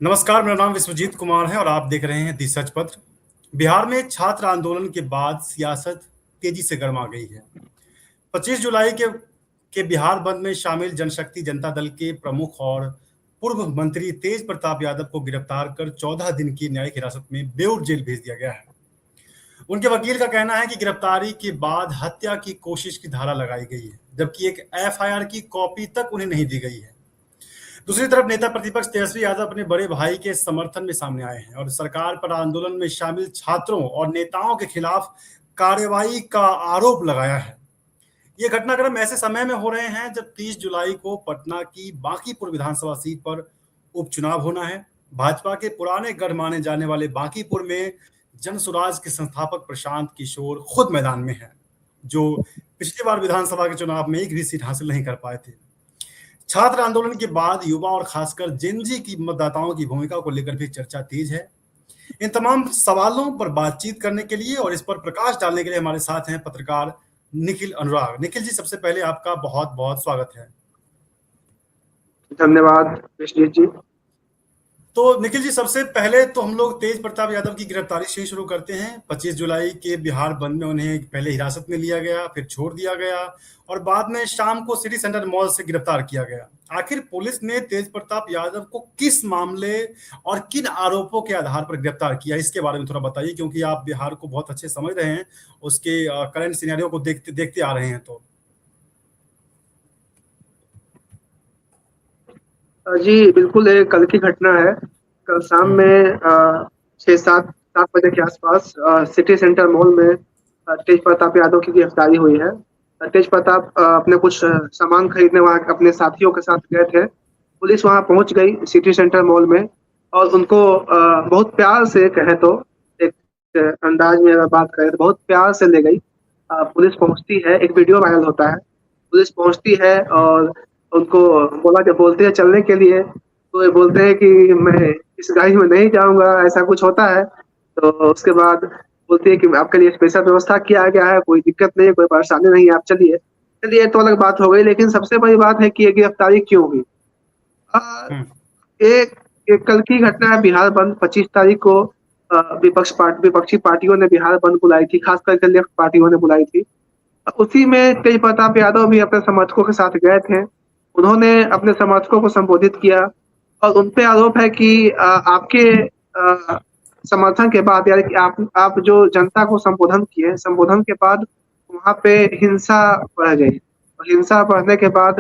नमस्कार, मेरा नाम विश्वजीत कुमार है और आप देख रहे हैं दी सच पत्र। बिहार में छात्र आंदोलन के बाद सियासत तेजी से गर्मा गई है। 25 जुलाई के बिहार बंद में शामिल जनशक्ति जनता दल के प्रमुख और पूर्व मंत्री तेज प्रताप यादव को गिरफ्तार कर 14 दिन की न्यायिक हिरासत में बेऊर जेल भेज दिया गया है। उनके वकील का कहना है कि गिरफ्तारी के बाद हत्या की कोशिश की धारा लगाई गई है, जबकि एक एफआईआर की कॉपी तक उन्हें नहीं दी गई है। दूसरी तरफ नेता प्रतिपक्ष तेजस्वी यादव अपने बड़े भाई के समर्थन में सामने आए हैं और सरकार पर आंदोलन में शामिल छात्रों और नेताओं के खिलाफ कार्रवाई का आरोप लगाया है। ये घटनाक्रम ऐसे समय में हो रहे हैं जब 30 जुलाई को पटना की बांकीपुर विधानसभा सीट पर उपचुनाव होना है। भाजपा के पुराने गढ़ माने जाने वाले बांकीपुर में जनसुराज के संस्थापक प्रशांत किशोर खुद मैदान में हैं, जो पिछली बार विधानसभा के चुनाव में एक भी सीट हासिल नहीं कर पाए थे। छात्र आंदोलन के बाद युवा और खासकर जेनजी की मतदाताओं की भूमिका को लेकर भी चर्चा तेज है। इन तमाम सवालों पर बातचीत करने के लिए और इस पर प्रकाश डालने के लिए हमारे साथ हैं पत्रकार निखिल अनुराग। निखिल जी, सबसे पहले आपका बहुत बहुत स्वागत है। धन्यवाद विश्वजीत जी। तो निखिल जी, सबसे पहले तो हम लोग तेज प्रताप यादव की गिरफ्तारी से ही शुरू करते हैं। 25 जुलाई के बिहार बंद में उन्हें पहले हिरासत में लिया गया, फिर छोड़ दिया गया और बाद में शाम को सिटी सेंटर मॉल से गिरफ्तार किया गया। आखिर पुलिस ने तेज प्रताप यादव को किस मामले और किन आरोपों के आधार पर गिरफ्तार किया, इसके बारे में थोड़ा बताइए, क्योंकि आप बिहार को बहुत अच्छे समझ रहे हैं, उसके करंट सिनेरियो को देखते देखते आ रहे हैं। तो जी बिल्कुल, एक कल की घटना है। कल शाम में 6-7 बजे के आसपास सिटी सेंटर मॉल में तेज प्रताप यादव की गिरफ्तारी हुई है। तेज प्रताप अपने कुछ सामान खरीदने वहाँ अपने साथियों के साथ गए थे। पुलिस वहाँ पहुंच गई सिटी सेंटर मॉल में और उनको बहुत प्यार से कहे तो एक अंदाज में अगर बात करें तो बहुत प्यार से ले गई। पुलिस पहुंचती है, एक वीडियो वायरल होता है। पुलिस पहुंचती है और उनको बोला कि बोलते हैं चलने के लिए, तो ये बोलते हैं कि मैं इस गाड़ी में नहीं जाऊंगा, ऐसा कुछ होता है। तो उसके बाद बोलती है कि आपके लिए स्पेशल व्यवस्था किया गया है, कोई दिक्कत नहीं है, कोई परेशानी नहीं है, आप चलिए। चलिए, तो अलग बात हो गई, लेकिन सबसे बड़ी बात है कि ये गिरफ्तारी क्यों हुई। एक एक कल की घटना है, बिहार बंद 25 तारीख को विपक्षी पार्टियों ने बिहार बंद बुलाई थी, खास करके लेफ्ट पार्टियों ने बुलाई थी। उसी में तेज प्रताप यादव भी अपने समर्थकों के साथ गए थे। उन्होंने अपने समर्थकों को संबोधित किया और उन पे आरोप है कि आपके समर्थन के बाद, यानी कि आप जो जनता को संबोधन किए, संबोधन के बाद वहां पे हिंसा बढ़ गई और हिंसा बढ़ने के बाद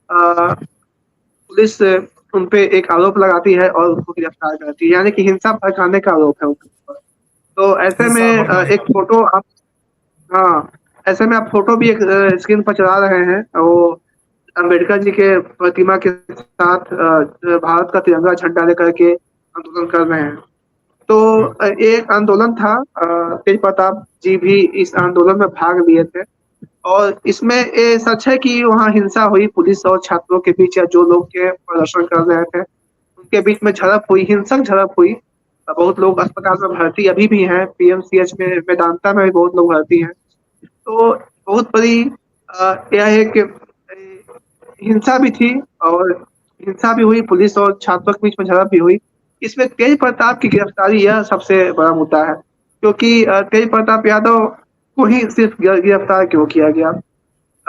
पुलिस उन पे एक आरोप लगाती है और उनको गिरफ्तार करती है, यानी कि हिंसा भड़काने का आरोप है उनके ऊपर। तो ऐसे में एक फोटो आप, हाँ, ऐसे में आप फोटो भी एक स्क्रीन पर चला रहे हैं। वो अम्बेडकर जी के प्रतिमा के साथ भारत का तिरंगा झंडा लेकर के आंदोलन कर रहे हैं। तो एक आंदोलन था, तेज प्रताप जी भी इस आंदोलन में भाग लिए थे और इसमें ये सच है कि वहाँ हिंसा हुई, पुलिस और छात्रों के बीच, या जो लोग के प्रदर्शन कर रहे थे उनके बीच में झड़प हुई, हिंसक झड़प हुई। बहुत लोग अस्पताल में भर्ती अभी भी हैं, पीएमसीएच में, मेदांता में भी बहुत लोग भर्ती हैं। तो बहुत बड़ी यह है कि हिंसा भी थी और हिंसा भी हुई, पुलिस और छात्रों के बीच में झड़प भी हुई। इसमें तेज प्रताप की गिरफ्तारी यह सबसे बड़ा मुद्दा है, क्योंकि तेज प्रताप यादव को ही सिर्फ गिरफ्तार क्यों किया गया।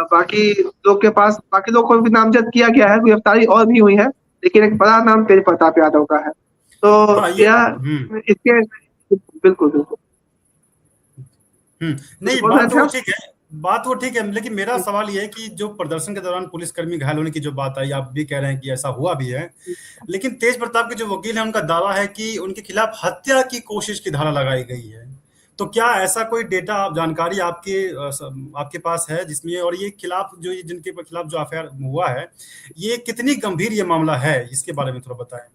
बाकी लोग के पास, बाकी लोग को भी नामजद किया गया है, गिरफ्तारी और भी हुई है, लेकिन एक बड़ा नाम तेज प्रताप यादव का है। तो यह इसके बिल्कुल बिल्कुल नहीं, बात वो ठीक है, लेकिन मेरा सवाल ये है कि जो प्रदर्शन के दौरान पुलिसकर्मी घायल होने की जो बात आई, आप भी कह रहे हैं कि ऐसा हुआ भी है, लेकिन तेज प्रताप के जो वकील हैं उनका दावा है कि उनके खिलाफ हत्या की कोशिश की धारा लगाई गई है। तो क्या ऐसा कोई डेटा, जानकारी आपके पास है जिसमें, और ये खिलाफ जो जिनके खिलाफ जो एफआईआर हुआ है, ये कितनी गंभीर ये मामला है, इसके बारे में थोड़ा बताएं।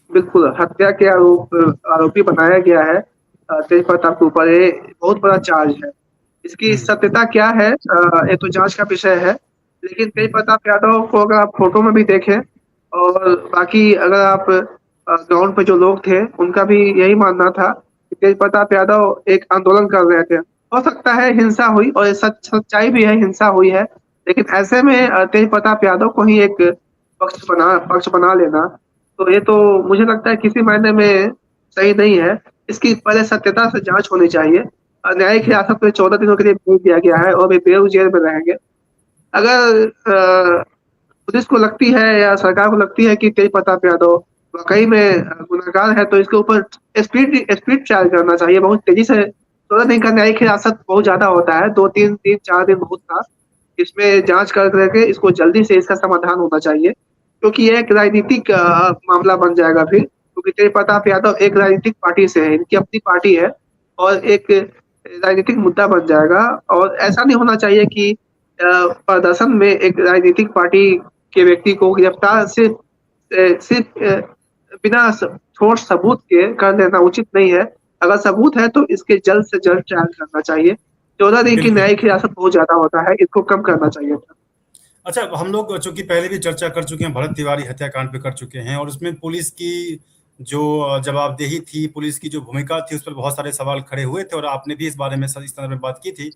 बिल्कुल, हत्या के आरोपी बनाया गया है तेज प्रताप के ऊपर। ये बहुत बड़ा चार्ज है। इसकी सत्यता क्या है, ये तो जांच का विषय है। लेकिन तेज प्रताप यादव को अगर आप फोटो में भी देखें और बाकी अगर आप ग्राउंड पे जो लोग थे उनका भी यही मानना था कि तेज प्रताप यादव एक आंदोलन कर रहे थे। हो सकता है हिंसा हुई, और सच्चाई भी है, हिंसा हुई है, लेकिन ऐसे में तेज प्रताप यादव को ही एक पक्ष बना लेना तो ये तो मुझे लगता है किसी मायने में सही नहीं है। इसकी पहले सत्यता से जाँच होनी चाहिए। न्यायिक हम्म, हिरासत में 14 दिनों के लिए भेज दिया गया है और वे बेऊर जेल में रहेंगे। अगर पुलिस को लगती है या सरकार को लगती है कि तेज प्रताप यादव वाक़ई में गुनहगार है, तो इसके ऊपर स्पीड ट्रायल करना चाहिए बहुत तेज़ी से। 14 दिन का न्यायिक हिरासत बहुत ज़्यादा होता है, 2-3 दिन 4 दिन बहुत था। इसमें जाँच कर करके इसको जल्दी से इसका समाधान होना चाहिए, क्योंकि ये एक राजनीतिक मामला बन जाएगा फिर, क्योंकि तेज प्रताप यादव एक राजनीतिक पार्टी से है, इनकी अपनी पार्टी है और एक राजनीतिक मुद्दा बन जाएगा। और ऐसा नहीं होना चाहिए कि प्रदर्शन में एक राजनीतिक पार्टी के व्यक्ति को गिरफ्तार सिर्फ बिना ठोस सबूत के कर देना उचित नहीं है। अगर सबूत है तो इसके जल्द से जल्द ट्रायल करना चाहिए। 14 दिन की बिल्कुल। न्यायिक हिरासत बहुत ज़्यादा होता है, इसको कम करना चाहिए था। अच्छा, हम लोग चूंकि पहले भी चर्चा कर चुके हैं, भरत तिवारी हत्याकांड पे कर चुके हैं, और उसमें पुलिस की जो जवाबदेही थी, पुलिस की जो भूमिका थी, उस पर बहुत सारे सवाल खड़े हुए थे, और आपने भी इस बारे में इस तरह में बात की थी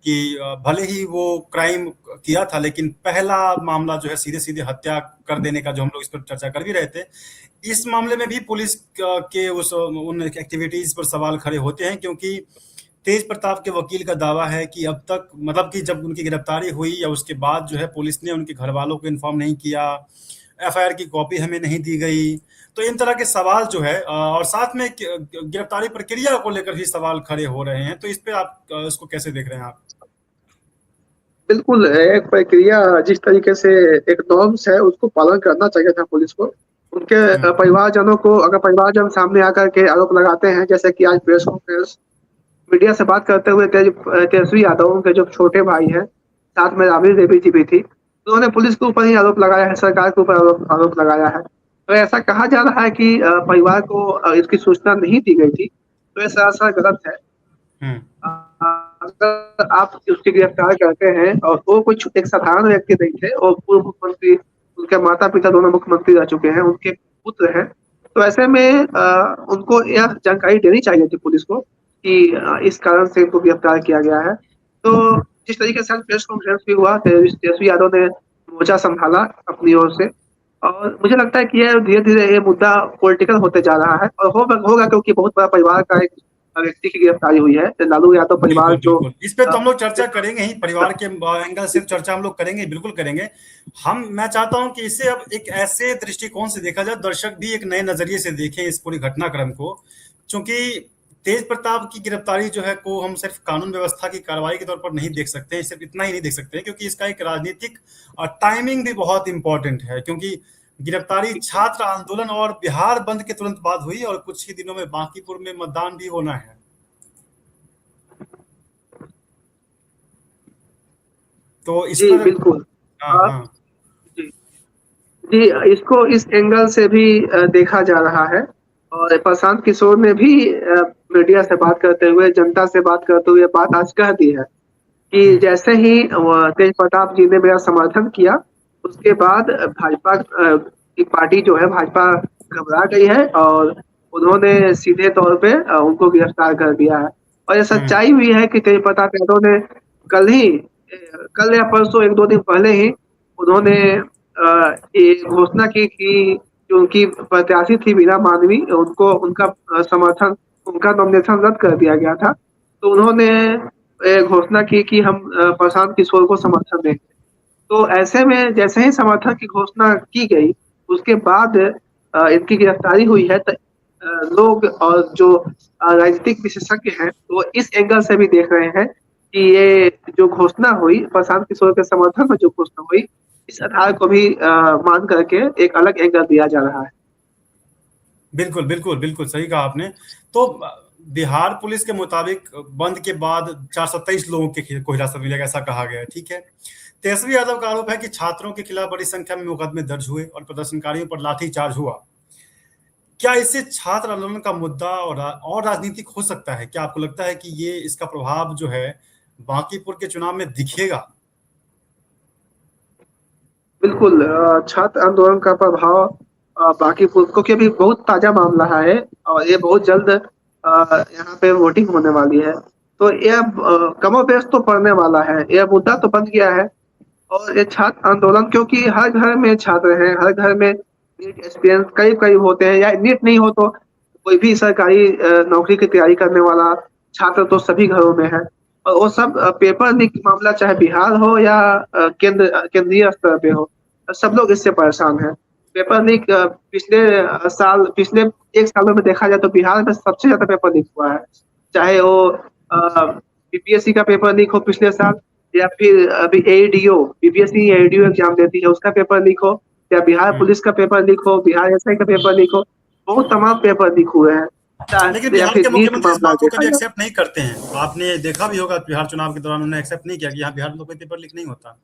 कि भले ही वो क्राइम किया था, लेकिन पहला मामला जो है सीधे सीधे हत्या कर देने का, जो हम लोग इस पर चर्चा कर भी रहे थे, इस मामले में भी पुलिस के उस उन एक्टिविटीज पर सवाल खड़े होते हैं, क्योंकि तेज प्रताप के वकील का दावा है कि अब तक, मतलब कि जब उनकी गिरफ्तारी हुई या उसके बाद जो है, पुलिस ने उनके घर वालों को इन्फॉर्म नहीं किया, एफआईआर की कॉपी हमें नहीं दी गई। तो इन तरह के सवाल जो है, और साथ में गिरफ्तारी प्रक्रिया को लेकर भी सवाल खड़े हो रहे हैं। तो इस पे आप इसको कैसे देख रहे हैं आप? बिल्कुल, एक प्रक्रिया जिस तरीके से एक नॉर्म्स है उसको पालन करना चाहिए था पुलिस को। उनके हम्म, परिवारजनों को, अगर परिवारजन सामने आकर के आरोप लगाते हैं, जैसे कि आज प्रेस कॉन्फ्रेंस मीडिया से बात करते हुए तेजस्वी यादव, उनके जो छोटे भाई हैं, साथ में राबड़ी देवी जी भी थी, उन्होंने पुलिस के ऊपर ही आरोप लगाया है, सरकार के ऊपर आरोप लगाया है। तो ऐसा कहा जा रहा है कि परिवार को इसकी सूचना नहीं दी गई थी, तो ये सरासर गलत है। हम्म, अगर आप उसकी गिरफ्तार करते हैं और वो कुछ एक साधारण व्यक्ति नहीं थे और पूर्व मुख्यमंत्री, उनके माता पिता दोनों मुख्यमंत्री रह चुके हैं, उनके पुत्र हैं, तो ऐसे में उनको यह जानकारी देनी चाहिए थी पुलिस को कि इस कारण से इनको गिरफ्तार किया गया है। तो जिस तरीके से आज प्रेस कॉन्फ्रेंस भी हुआ, तेजस्वी यादव ने मोर्चा संभाला अपनी ओर से, और मुझे लगता है कि यह धीरे धीरे ये मुद्दा पॉलिटिकल होते जा रहा है, और होगा क्योंकि बहुत बड़ा परिवार का एक व्यक्ति की गिरफ्तारी हुई है, लालू यादव परिवार बिल्कुल जो बिल्कुल, इस पे तो हम लोग चर्चा करेंगे ही, परिवार के एंगल से चर्चा हम लोग करेंगे, बिल्कुल करेंगे। मैं चाहता हूं कि इसे अब एक ऐसे दृष्टिकोण से देखा जाए, दर्शक भी एक नए नजरिए से देखें इस पूरी घटनाक्रम को, क्योंकि तेज प्रताप की गिरफ्तारी जो है को हम सिर्फ कानून व्यवस्था की कार्रवाई के तौर पर नहीं देख सकते, सिर्फ इतना ही नहीं देख सकते, क्योंकि इसका एक राजनीतिक टाइमिंग भी बहुत इंपॉर्टेंट है, क्योंकि गिरफ्तारी छात्र आंदोलन और बिहार बंद के तुरंत बाद हुई, और कुछ ही दिनों में बांकीपुर में मतदान भी होना है। तो इस जी पर, बिल्कुल। हाँ हाँ, हाँ। जी जी, इसको इस एंगल से भी देखा जा रहा है, और प्रशांत किशोर ने भी मीडिया से बात करते हुए, जनता से बात करते हुए बात आज कह दी है कि हम्म, जैसे ही तेज प्रताप जी ने मेरा समर्थन किया, उसके बाद भाजपा की पार्टी जो है, भाजपा घबरा गई है और उन्होंने सीधे तौर पे उनको गिरफ्तार कर दिया है। और ये हम्म, सच्चाई भी है कि तेज प्रताप यादव ने कल ही, कल या परसों, एक दो दिन पहले ही उन्होंने ये घोषणा की कि जो उनकी प्रत्याशी थी बीना मानवी, उनको उनका समर्थन, उनका नॉमिनेशन रद्द कर दिया गया था। तो उन्होंने घोषणा की कि हम प्रशांत किशोर को समर्थन देंगे। तो ऐसे में जैसे ही समर्थन की घोषणा की गई, उसके बाद इनकी गिरफ्तारी हुई है, तो लोग और जो राजनीतिक विशेषज्ञ हैं, वो इस एंगल से भी देख रहे हैं कि ये जो घोषणा हुई, प्रशांत किशोर के समर्थन में जो घोषणा हुई, इस आधार को भी मान करके एक अलग एंगल दिया जा रहा है। बिल्कुल बिल्कुल बिल्कुल, सही कहा आपने। तो बिहार पुलिस के मुताबिक बंद के बाद 423 लोगों को हिरासत में लिया गया, ऐसा कहा गया है, ठीक है। तेजस्वी यादव का आरोप है कि छात्रों के खिलाफ बड़ी संख्या में मुकदमे दर्ज हुए और प्रदर्शनकारियों पर लाठीचार्ज हुआ। क्या इससे छात्र आंदोलन का मुद्दा और राजनीतिक हो सकता है? क्या आपको लगता है कि ये इसका प्रभाव जो है बांकीपुर के चुनाव में दिखेगा? बिल्कुल, छात्र आंदोलन का प्रभाव बाकी पुस्तकों के भी बहुत ताजा मामला है, और ये बहुत जल्द यहाँ पे वोटिंग होने वाली है। तो यह कमोबेश तो पड़ने वाला है, यह मुद्दा तो बन गया है। और ये छात्र आंदोलन, क्योंकि हर घर में छात्र हैं, हर घर में नीट एक्सपीरियंस करीब-करीब होते हैं, या नीट नहीं हो तो कोई भी सरकारी नौकरी की तैयारी करने वाला छात्र तो सभी घरों में है। और वो सब पेपर लीक मामला चाहे बिहार हो या केंद्रीय स्तर पे हो, सब लोग इससे परेशान हैं। पेपर लीक पिछले 1 सालों में देखा जाए तो बिहार में सबसे ज़्यादा पेपर लीक हुआ है। चाहे वो बीपीएससी का पेपर लीक हो पिछले साल, या फिर अभी एईडीओ, बीपीएससी एईडीओ एग्ज़ाम देती है उसका पेपर लीक हो, या बिहार पुलिस का पेपर लीक हो, बिहार एसआई का पेपर लीक हो, बहुत तमाम पेपर लीक हुए हैं। लेकिन या बिहार फिर के नीट मुख्यमंत्री इस मामला बात को देखा कभी जाए। एक्सेप्ट नहीं करते हैं। आपने देखा भी होगा बिहार चुनाव के दौरान उन्होंने एक्सेप्ट नहीं किया कि यहाँ बिहार में तो कोई पेपर लीक नहीं होता।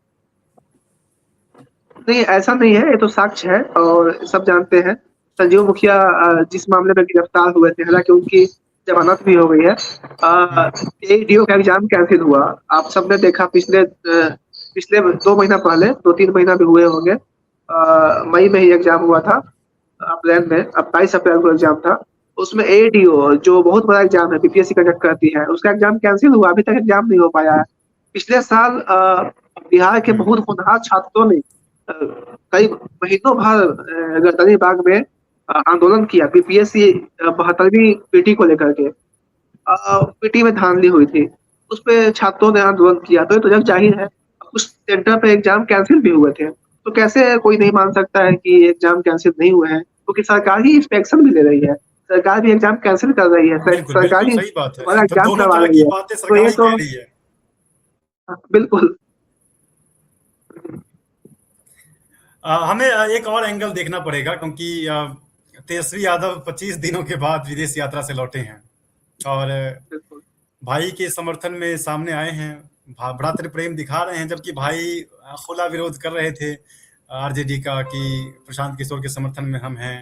नहीं, ऐसा नहीं है, ये तो साक्ष्य है और सब जानते हैं। संजीव मुखिया जिस मामले में गिरफ्तार हुए थे, हालाँकि उनकी ज़मानत भी हो गई है। हम्म, एईडीओ का एग्ज़ाम कैंसल हुआ। आप सबने देखा पिछले 2 महीना पहले, 2-3 महीना भी हुए होंगे। मई में ही एग्ज़ाम हुआ था, अप्रैल में, अब 22 अप्रैल को एग्ज़ाम था। उसमें एईडीओ जो बहुत बड़ा एग्ज़ाम है, बीपीएससी कंडक्ट करती है, उसका एग्ज़ाम कैंसल हुआ, अभी तक एग्ज़ाम नहीं हो पाया है। पिछले साल बिहार के हम्म, बहुत होनहार छात्रों ने अ, कई महीनों भर गर्दनी बाग में आंदोलन किया बीपीएससी 72वीं पीटी को लेकर के। पीटी में धांधली हुई थी, उस पे छात्रों ने आंदोलन किया, तो ये तो जग जाहिर है। उस सेंटर पे एग्ज़ाम कैंसल भी हुए थे, तो कैसे कोई नहीं मान सकता है कि एग्ज़ाम कैंसल नहीं हुए हैं, क्योंकि सरकार ही इस पे एक्शन भी ले रही है। सरकार भी एग्ज़ाम कैंसल कर रही है, बिल्कुल सरकार बिल्कुल ही सही बात है। दोबारा तो एग्ज़ाम दोनों करवा तरह रही की है। बातें तो सरकार ये ही तो कह रही है। बिल्कुल। हमें एक और एंगल देखना पड़ेगा क्योंकि तेजस्वी यादव 25 दिनों के बाद विदेश यात्रा से लौटे हैं और बिल्कुल। भाई के समर्थन में सामने आए हैं, भ्रातृ प्रेम दिखा रहे हैं, जबकि भाई खुला विरोध कर रहे थे आरजेडी का कि प्रशांत किशोर के समर्थन में हम हैं।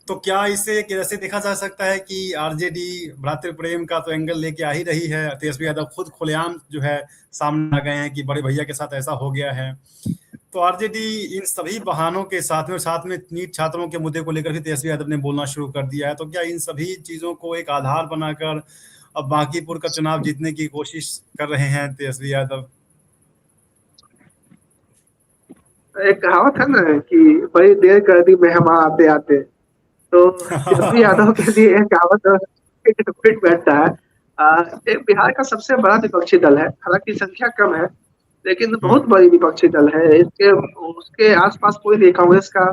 तो क्या इसे कैसे देखा जा सकता है कि आरजेडी भ्रातृ प्रेम का तो एंगल लेके आ ही रही है, तेजस्वी यादव खुद खुलेआम जो है सामने आ गए हैं कि बड़े भैया के साथ ऐसा हो गया है। तो आरजेडी इन सभी बहानों के साथ में नीट छात्रों के मुद्दे को लेकर भी तेजस्वी यादव ने बोलना शुरू कर दिया है। तो क्या इन सभी चीजों को एक आधार बनाकर अब बांकीपुर का चुनाव जीतने की कोशिश कर रहे हैं तेजस्वी यादव? एक कहावत है ना कि बड़ी देर कर दी मेहमान आते आते, तो तेजस्वी यादव के लिए एक कहावत फिट बैठता है। एक बिहार का सबसे बड़ा विपक्षी दल है, हालांकि संख्या कम है, लेकिन बहुत हम्म, बड़ी विपक्षी दल है। इसके उसके आसपास कोई नहीं, कांग्रेस का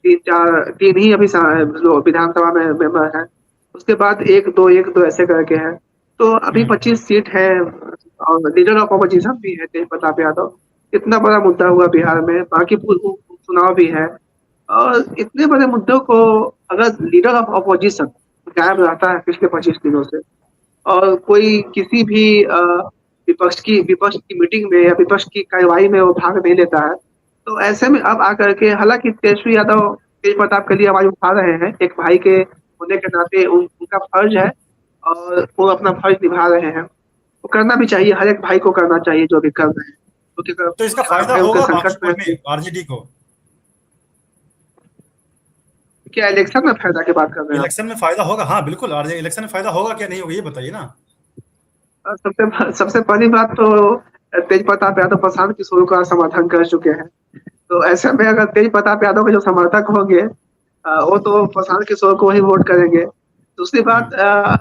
3 ही अभी विधानसभा में मेंबर है। उसके बाद 1-2 ऐसे करके है। तो अभी हम्म, 25 सीट है, और लीडर ऑफ अपोजिशन भी है तेज प्रताप यादव। इतना बड़ा मुद्दा हुआ बिहार में, बाकी चुनाव भी है, और इतने बड़े मुद्दों को अगर लीडर ऑफ अपोजिशन गायब रहता है पिछले 25 दिनों से, और कोई किसी भी विपक्ष की मीटिंग में या विपक्ष की कार्यवाही में वो भाग नहीं लेता है, तो ऐसे में अब आकर के, हालांकि तेजस्वी यादव तेज प्रताप के लिए आवाज उठा रहे हैं, एक भाई के होने के नाते उनका फर्ज है, और वो अपना फर्ज निभा रहे हैं। वो करना भी चाहिए, हर एक भाई को करना चाहिए जो भी कर रहे हैं, क्योंकि तो इसका बिहार फायदा भाई उनके होगा संकट में बांकीपुर में है। आरजेडी को? क्या इलेक्शन में फायदा की बात कर रहे हैं आप? इलेक्शन में फायदा होगा? हाँ बिल्कुल, आरजेडी इलेक्शन में फायदा होगा क्या नहीं होगा ये बताइए ना। सबसे पहली बात तो तेज प्रताप यादव प्रशांत किशोर का समर्थन कर चुके हैं, तो ऐसे में अगर तेज प्रताप यादव के जो समर्थक होंगे, वो तो प्रशांत किशोर को ही वोट करेंगे। दूसरी बात, हम्म,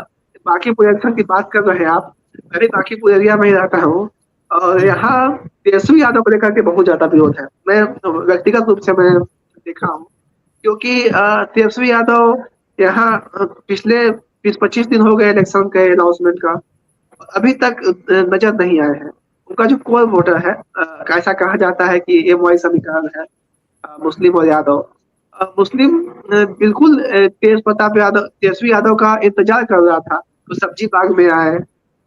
बांकीपुर इलेक्शन की बात कर रहे हैं आप, मैं भी बांकीपुर एरिया में ही रहता हूँ, और हम्म, यहाँ तेजस्वी यादव को लेकर के बहुत ज्यादा विरोध है। मैं व्यक्तिगत रूप से मैं देखा हूँ, क्योंकि तेजस्वी यादव यहाँ पिछले 20-25 दिन हो गए इलेक्शन के अनाउंसमेंट का, अभी तक नजर नहीं आए हैं। उनका जो कोर वोटर है, ऐसा कहा जाता है कि एमवाई समीकरण है, मुस्लिम और यादव। मुस्लिम बिल्कुल तेजस्वी यादव का इंतजार कर रहा था, तो सब्जी बाग में आए,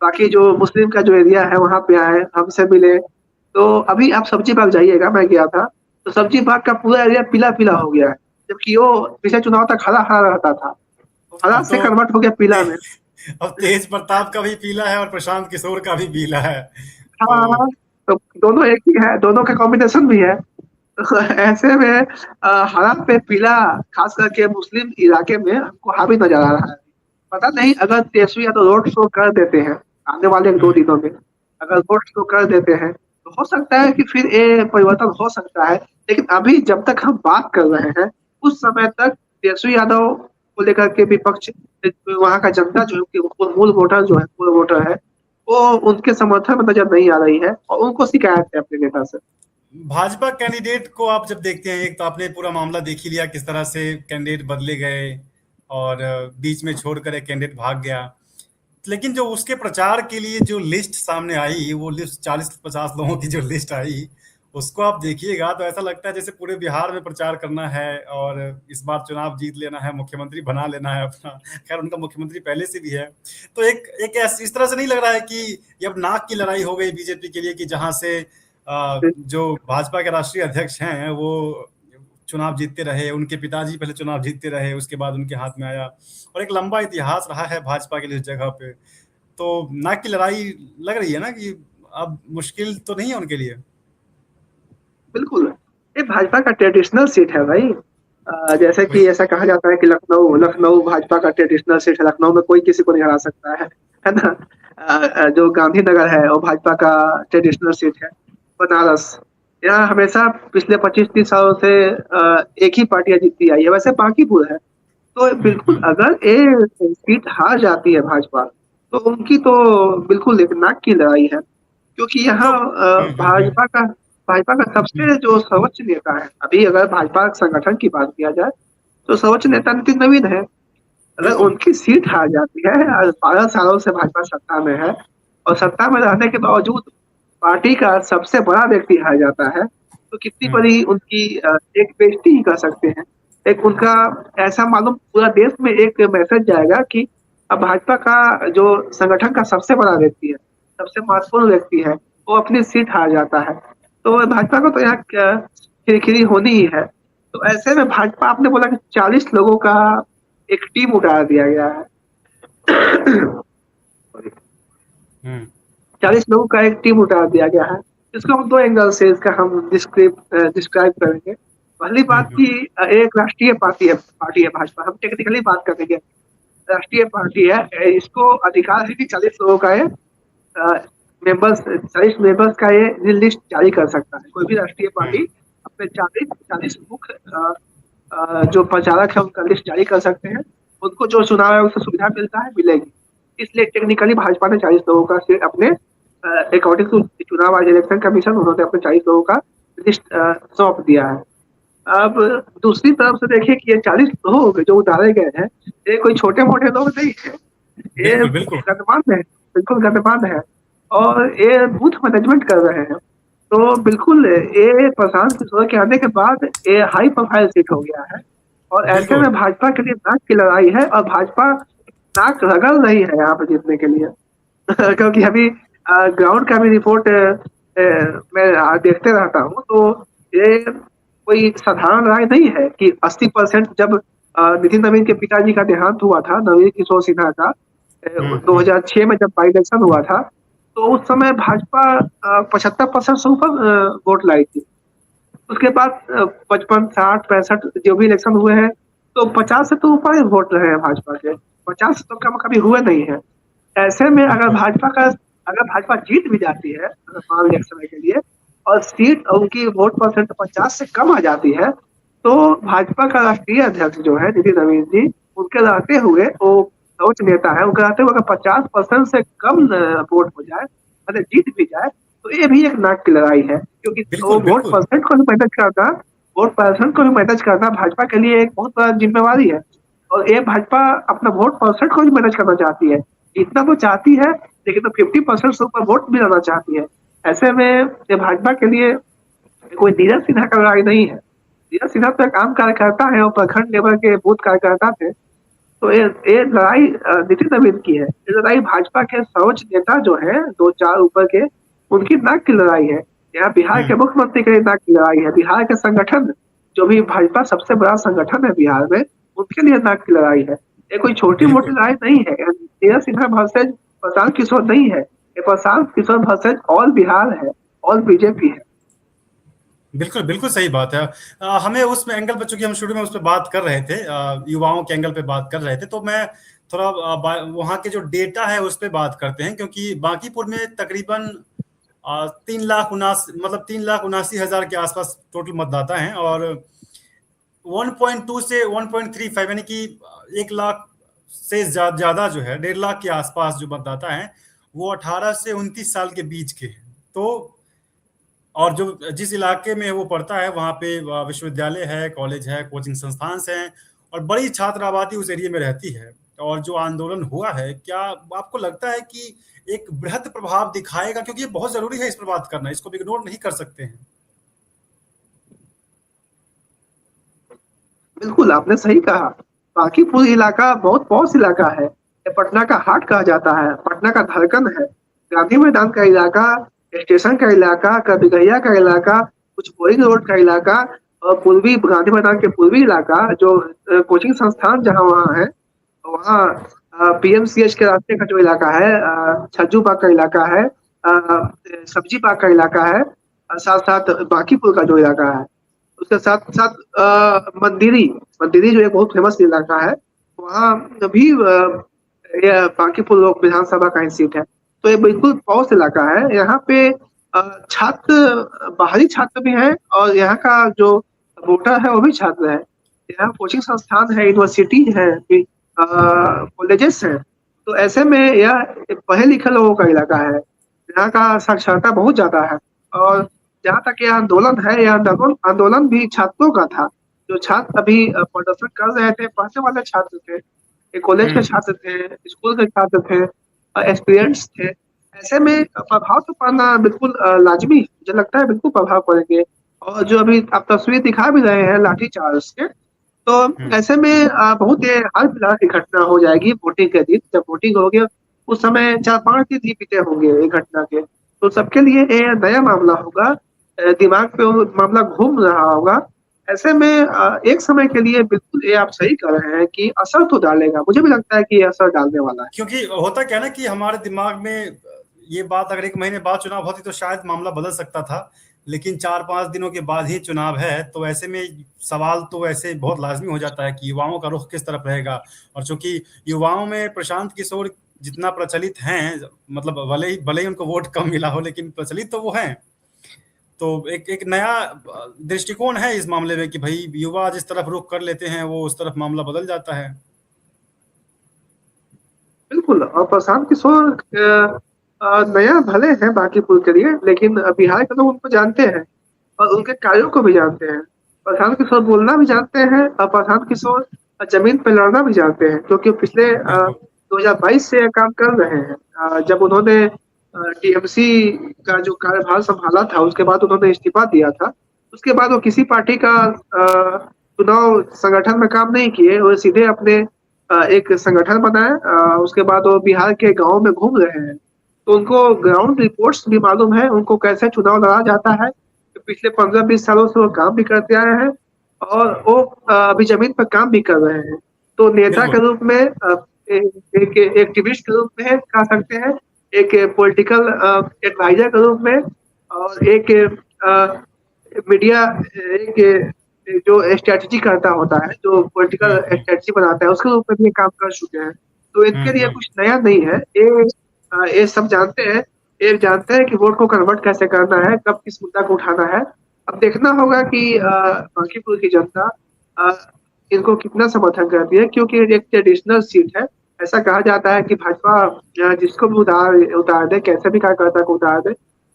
बाकी जो मुस्लिम का जो एरिया है वहां पे आए, हमसे मिले। तो अभी आप सब्जी बाग जाइएगा, मैं गया था, तो सब्जी बाग का पूरा एरिया पीला पीला हो गया है, जबकि वो पिछले चुनाव तक हरा हरा रहता था, तो हरा अब से तो कन्वर्ट हो गया पीला में। अब तेज प्रताप का भी पीला है और प्रशांत किशोर का भी पीला है। तो हाँ, तो दोनों एक ही है, दोनों का कॉम्बिनेशन भी है। तो ऐसे में हरा पे पीला, खास करके मुस्लिम इलाके में हमको हावी नजर आ रहा है। पता नहीं, अगर तेजस्वी यादव रोड शो कर देते हैं आने वाले 2 दिनों में, अगर रोड शो कर देते हैं, तो हो सकता है कि फिर ये परिवर्तन हो सकता है। लेकिन अभी जब तक हम बात कर रहे हैं, उस समय तक तेजस्वी यादव को लेकर के विपक्ष, वहाँ का जनता जो है, मूल वोटर जो है, मूल वोटर है, वो उनके समर्थन में नजर नहीं आ रही है और उनको शिकायत है अपने नेता से। भाजपा कैंडिडेट को आप जब देखते हैं, एक तो आपने पूरा मामला देख ही लिया किस तरह से कैंडिडेट बदले गए और बीच में छोड़कर एक कैंडिडेट भाग गया। लेकिन जो उसके प्रचार के लिए जो लिस्ट सामने आई, वो लिस्ट 40-50 लोगों की जो लिस्ट आई, उसको आप देखिएगा तो ऐसा लगता है जैसे पूरे बिहार में प्रचार करना है और इस बार चुनाव जीत लेना है, मुख्यमंत्री बना लेना है अपना। खैर उनका मुख्यमंत्री पहले से भी है। तो एक एक इस तरह से नहीं लग रहा है कि ये अब नाक की लड़ाई हो गई बीजेपी के लिए, कि जहां से जो भाजपा के राष्ट्रीय अध्यक्ष हैं वो चुनाव जीतते रहे, उनके पिताजी पहले चुनाव जीतते रहे, उसके बाद उनके हाथ में आया, और एक लंबा इतिहास रहा है भाजपा के लिए इस जगह पे। तो नाक की लड़ाई लग रही है ना, कि अब मुश्किल तो नहीं है उनके लिए। बिल्कुल, ये भाजपा का ट्रेडिशनल सीट है भाई। जैसे कि ऐसा कहा जाता है कि लखनऊ लखनऊ भाजपा का ट्रेडिशनल सीट है, लखनऊ में कोई किसी को नहीं हरा सकता है ना। जो गांधीनगर है वो भाजपा का ट्रेडिशनल सीट है। बनारस, यहाँ हमेशा पिछले 25-30 सालों से एक ही पार्टियां जीतती आई है। वैसे बांकीपुर है, तो बिल्कुल अगर ये सीट हार जाती है भाजपा, तो उनकी तो बिल्कुल एक नाक की लड़ाई है। क्योंकि यहाँ तो भाजपा का सबसे जो सर्वोच्च नेता है, अभी अगर भाजपा संगठन की बात किया जाए तो सर्वोच्च नेता नितिन नवीन है। अगर बिल्कुल। उनकी सीट हार जाती है, 12 सालों से भाजपा सत्ता में है, और सत्ता में रहने के बावजूद पार्टी का सबसे बड़ा व्यक्ति हार जाता है, तो कितनी बड़ी उनकी एक बेइज्जती ही कर सकते हैं। एक उनका ऐसा मालूम पूरा देश में एक मैसेज जाएगा कि अब भाजपा का जो संगठन का सबसे बड़ा व्यक्ति है, सबसे महत्वपूर्ण व्यक्ति है, वो अपनी सीट हार जाता है। तो भाजपा को तो यहाँ खिरखिरी होनी ही है। तो ऐसे में भाजपा, आपने बोला कि 40 लोगों का एक टीम उतार दिया गया है। 40 लोगों का एक टीम उतार दिया गया है। इसको हम दो एंगल से इसका हम डिस्क्राइब करेंगे। पहली बात की, एक राष्ट्रीय पार्टी है भाजपा। हम टेक्निकली बात करेंगे, राष्ट्रीय पार्टी है, इसको अधिकार है कि 40 लोगों का ये मेंबर्स 40 मेंबर्स का ये लिस्ट जारी कर सकता है। कोई भी राष्ट्रीय पार्टी अपने 40 मुख्य जो प्रचारक है उनका लिस्ट जारी कर सकते हैं। उनको जो चुनाव आयोग से सुविधा मिलता है मिलेगी। इसलिए टेक्निकली भाजपा ने 40 लोगों का अपने अकॉर्डिंग टू चुनाव आयोग इलेक्शन कमीशन, उन्होंने अपने 40 लोगों का लिस्ट सौंप दिया है। अब दूसरी तरफ से देखिए कि ये 40 लोग जो उतारे गए हैं, ये कोई छोटे मोटे लोग नहीं है, ये बिल्कुल बिल्कुल। गठबंधन है, बिल्कुल गठबंधन है, और ये बूथ मैनेजमेंट कर रहे हैं। तो बिल्कुल ये प्रशांत किशोर के आने के बाद ये हाई प्रोफाइल सीट हो गया है, और ऐसे में भाजपा के लिए नाक की लड़ाई है, और भाजपा नाक रगड़ रही है यहाँ पे जीतने के लिए। क्योंकि अभी ग्राउंड का भी रिपोर्ट मैं देखते रहता हूँ, तो ये कोई साधारण राय नहीं है कि 80% जब नितिन नवीन के पिताजी का देहांत हुआ था, नवीन किशोर सिन्हा का, 2006 में जब बाई इलेक्शन हुआ था, तो उस समय भाजपा 75% से ऊपर वोट लाई थी। उसके बाद 55, 60, 65 जो भी इलेक्शन हुए हैं, तो 50 से तो ऊपर ही वोट रहे हैं भाजपा के, 50 से तो कम कभी हुए नहीं है। ऐसे में अगर भाजपा जीत भी जाती है मान लिया समय के लिए, और सीट उनकी वोट परसेंट 50 से कम आ जाती है, तो भाजपा का राष्ट्रीय अध्यक्ष जो है नितिन नवीन जी, उनके रहते हुए, वो सर्वोच्च नेता है, उनके रहते हुए अगर 50% से कम वोट हो जाए, मतलब जीत भी जाए, तो ये भी एक नाक की लड़ाई है। क्योंकि तो वोट परसेंट को भी मैनेज करना भाजपा के लिए एक बहुत बड़ा जिम्मेवारी है। और ये भाजपा अपना वोट परसेंट को भी मैनेज करना चाहती है, इतना तो चाहती है, लेकिन तो 50% से ऊपर वोट भी लाना चाहती है। ऐसे में ये भाजपा के लिए कोई नीरज सिन्हा का लड़ाई नहीं है। नीरज सिन्हा तो एक आम कार्यकर्ता है और प्रखंड लेवल के बूथ कार्यकर्ता थे। तो ये लड़ाई नितिन नवीन की है। ये लड़ाई भाजपा के सर्वोच्च नेता जो है, 2-4 ऊपर के, उनकी नाक की लड़ाई है। यहाँ बिहार के मुख्यमंत्री के लिए नाक की लड़ाई है। बिहार के संगठन, जो भी भाजपा सबसे बड़ा संगठन है बिहार में, उनके लिए नाक की लड़ाई है। ये कोई छोटी मोटी लड़ाई नहीं है। नीरज सिन्हा वर्सेज प्रशांत किशोर नहीं है, ये प्रशांत किशोर वर्सेज ऑल बिहार है, ऑल बीजेपी है। बिल्कुल बिल्कुल सही बात है। हमें उस एंगल पे, चूंकि हम शुरू में उस पर बात कर रहे थे, युवाओं के एंगल पे बात कर रहे थे, तो मैं थोड़ा वहाँ के जो डेटा है उस पर बात करते हैं। क्योंकि बांकीपुर में तकरीबन 3,79,000 के आसपास टोटल मतदाता हैं, और 1.2 से 1.35 यानी कि 1 लाख से ज्यादा जो है, 1.5 लाख के आसपास जो मतदाता हैं वो 18 से 29 साल के बीच के हैं। तो और जो जिस इलाके में वो पढ़ता है वहाँ पे विश्वविद्यालय है, कॉलेज है, कोचिंग संस्थान हैं और बड़ी छात्र आबादी उस एरिया में रहती है। और जो आंदोलन हुआ है, क्या आपको लगता है कि एक बृहद प्रभाव दिखाएगा? क्योंकि ये बहुत जरूरी है इस पर बात करना, इसको इग्नोर नहीं कर सकते हैं। बिल्कुल, आपने सही कहा। बांकीपुर इलाका बहुत पॉश इलाका है। ये पटना का हार्ट कहा जाता है, पटना का धड़कन है। गांधी मैदान का इलाका, स्टेशन का इलाका, कबीरगैया का इलाका, कुछ बोरिंग रोड का इलाका और पूर्वी गांधी मैदान के पूर्वी इलाका जो कोचिंग संस्थान जहाँ वहाँ है, वहाँ पीएमसीएच के रास्ते का जो इलाका है, छज्जू बाग का इलाका है, सब्जी बाग का इलाका है, साथ साथ बांकीपुर का जो इलाका है, उसके साथ साथ मंदिरी मंदिरी जो एक बहुत फेमस इलाका है, वहाँ भी ये बांकीपुर लोक विधानसभा का ही सीट है। तो ये बिल्कुल पॉश इलाका है। यहाँ पे छात्र, बाहरी छात्र भी हैं और यहाँ का जो वोटर है वो भी छात्र है। यहाँ कोचिंग संस्थान है, यूनिवर्सिटी है, कॉलेजेस हैं। तो ऐसे में यह पढ़े लिखे लोगों का इलाका है। यहाँ का साक्षरता बहुत ज्यादा है। और जहाँ तक यह आंदोलन है, यह आंदोलन भी छात्रों का था। जो छात्र अभी प्रदर्शन कर रहे थे, पढ़ने वाले छात्र थे, कॉलेज के छात्र थे, स्कूल के छात्र थे, एक्सपीरियंस थे। ऐसे में प्रभाव तो पड़ना बिल्कुल लाजमी, मुझे लगता है बिल्कुल प्रभाव पड़ेंगे। और जो अभी आप तस्वीर दिखा भी रहे हैं लाठीचार्ज के, तो ऐसे में बहुत ये हाल फिलहाल की घटना हो जाएगी वोटिंग के दिन। जब वोटिंग होगी उस समय 4-5 दिन ही बीते होंगे ये घटना के, तो सबके लिए ये नया मामला होगा, दिमाग पे वो मामला घूम रहा होगा। ऐसे में एक समय के लिए बिल्कुल ये आप सही कर रहे हैं कि असर तो डालेगा, मुझे भी लगता है कि ये असर डालने वाला है। क्योंकि होता क्या ना कि हमारे दिमाग में ये बात, अगर 1 महीने बाद चुनाव होती तो शायद मामला बदल सकता था, लेकिन 4-5 दिनों के बाद ही चुनाव है, तो ऐसे में सवाल तो ऐसे बहुत लाजमी हो जाता है कि युवाओं का रुख किस तरफ रहेगा। और चूंकि युवाओं में प्रशांत किशोर जितना प्रचलित हैं, मतलब भले ही उनको वोट कम मिला हो, लेकिन प्रचलित तो वो हैं। तो एक एक नया दृष्टिकोण है इस मामले में कि भाई युवा जिस तरफ रुख कर लेते हैं वो उस तरफ मामला बदल जाता है। बिल्कुल। और प्रशांत किशोर नया भले हैं बांकीपुर के लिए, लेकिन बिहार के लोग उनको जानते हैं और उनके कार्यों को भी जानते हैं। प्रशांत किशोर बोलना भी जानते हैं और प्रशांत किशोर जमीन पर लड़ना भी जानते हैं, क्योंकि पिछले बिल्कुल 2022 से काम कर रहे हैं। जब उन्होंने टीएमसी का जो कार्यभार संभाला था, उसके बाद उन्होंने इस्तीफा दिया था। उसके बाद वो किसी पार्टी का चुनाव संगठन में काम नहीं किए, वो सीधे अपने एक संगठन बनाए। उसके बाद वो बिहार के गांव में घूम रहे हैं, तो उनको ग्राउंड रिपोर्ट्स भी मालूम है, उनको कैसे चुनाव लड़ा जाता है। तो पिछले 15-20 सालों से वो काम भी करते आए हैं और वो अभी जमीन पर काम भी कर रहे हैं। तो नेता के बिल्कुल रूप में, एक एक्टिविस्ट के रूप में कह सकते हैं, एक पॉलिटिकल एडवाइजर के रूप में, और एक मीडिया, एक जो स्ट्रेटजी करता होता है, जो पॉलिटिकल स्ट्रेटजी बनाता है, उसके रूप में भी काम कर चुके हैं। तो इनके लिए कुछ नया नहीं है। ये सब जानते हैं। ये जानते हैं कि वोट को कन्वर्ट कैसे करना है, कब किस मुद्दा को उठाना है। अब देखना होगा कि बांकीपुर की जनता इनको कितना समर्थन करती है, क्योंकि एक ट्रेडिशनल सीट है। ऐसा कहा जाता है कि भाजपा जिसको भी उतार दे, कैसे भी कार्यकर्ता को उतार दे,